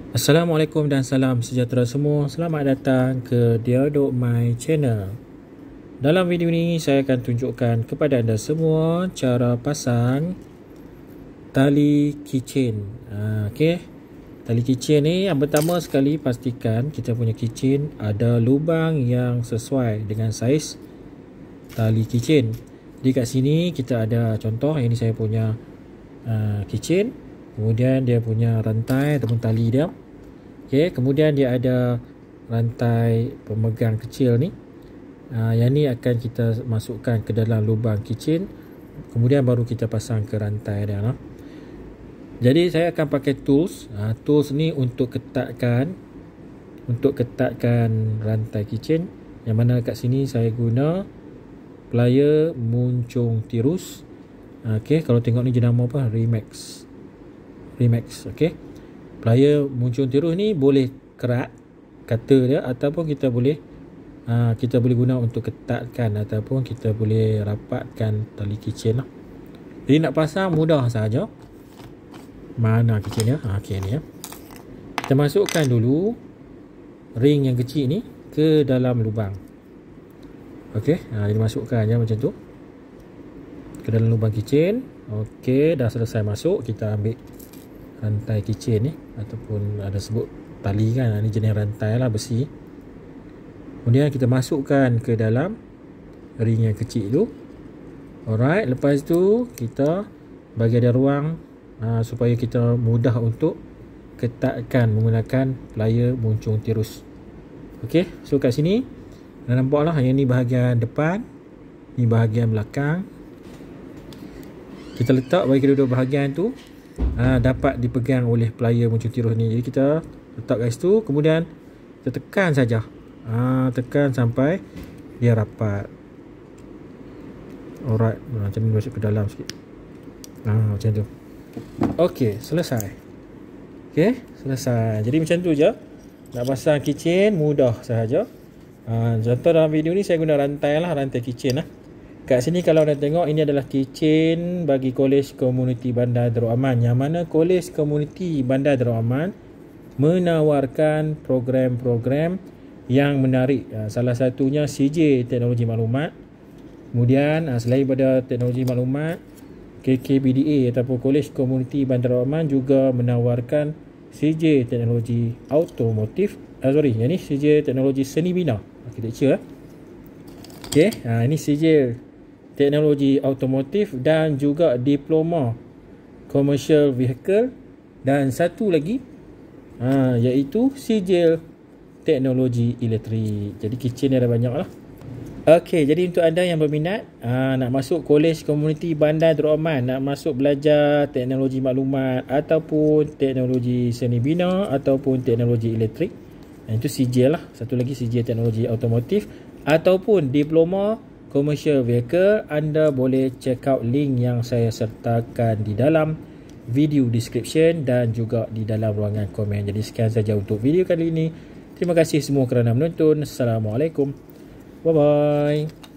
Assalamualaikum dan salam sejahtera semua. Selamat datang ke Dialog My Channel. Dalam video ini saya akan tunjukkan kepada anda semua cara pasang tali keychain. Okey. Tali keychain ni yang pertama sekali pastikan kita punya keychain ada lubang yang sesuai dengan saiz tali keychain. Jadi kat sini kita ada contoh, ini saya punya keychain. Kemudian dia punya rantai ataupun tali dia. Okey, kemudian dia ada rantai pemegang kecil ni. Yang ni akan kita masukkan ke dalam lubang keychain. Kemudian baru kita pasang ke rantai dia. Jadi saya akan pakai tools. Tools ni untuk ketatkan rantai keychain. Yang mana kat sini saya guna plier muncung tirus. Okey, kalau tengok ni jenama apa? Remax. Okey. Plier muncung tirus ni boleh kerat kata dia, ataupun kita boleh guna untuk ketatkan, ataupun kita boleh rapatkan tali keychain lah. Jadi nak pasang mudah saja. Mana keychain dia? Okey ni ya. Kita masukkan dulu ring yang kecil ni ke dalam lubang. Okey, jadi masukkan je macam tu ke dalam lubang keychain. Okey, dah selesai masuk, kita ambil rantai keychain ni, ataupun ada sebut tali kan, ni jenis rantai lah, besi. Kemudian kita masukkan ke dalam ring yang kecil tu. Alright, lepas tu kita bagi ada ruang supaya kita mudah untuk ketatkan menggunakan plier muncung tirus. Okey, so kat sini dah nampak lah, yang ni bahagian depan, ni bahagian belakang. Kita letak bagi kedua-dua bahagian tu dapat dipegang oleh plier muncung tirus ni. Jadi kita letak kat situ, kemudian kita tekan saja. Tekan sampai dia rapat. Alright, macam ni masuk ke dalam sikit. Macam tu. Okey, selesai. Okey, selesai. Jadi macam tu je. Nak pasang keychain mudah sahaja. Contoh dalam video ni saya guna rantai keychain lah. Kat sini kalau anda tengok, ini adalah keychain bagi Kolej Komuniti Bandar Darul Aman, yang mana Kolej Komuniti Bandar Darul Aman menawarkan program-program yang menarik. Salah satunya CJ Teknologi Maklumat. Kemudian selain pada teknologi maklumat, KKBDA ataupun Kolej Komuniti Bandar Darul Aman juga menawarkan CJ Teknologi Automotif. Yang ni CJ Teknologi Seni Bina Architecture. Okey, ini CJ Teknologi Automotif dan juga Diploma Commercial Vehicle, dan satu lagi iaitu CJ Teknologi Elektrik. Jadi keychain ada banyak lah. Okey, jadi untuk anda yang berminat nak masuk Kolej Komuniti Bandar Darul Aman, nak masuk belajar teknologi maklumat ataupun teknologi seni bina ataupun teknologi elektrik, itu CJ lah. Satu lagi CJ Teknologi Automotif ataupun Diploma Commercial Vehicle, anda boleh check out link yang saya sertakan di dalam video description dan juga di dalam ruangan komen. Jadi sekian saja untuk video kali ini. Terima kasih semua kerana menonton. Assalamualaikum. Bye bye.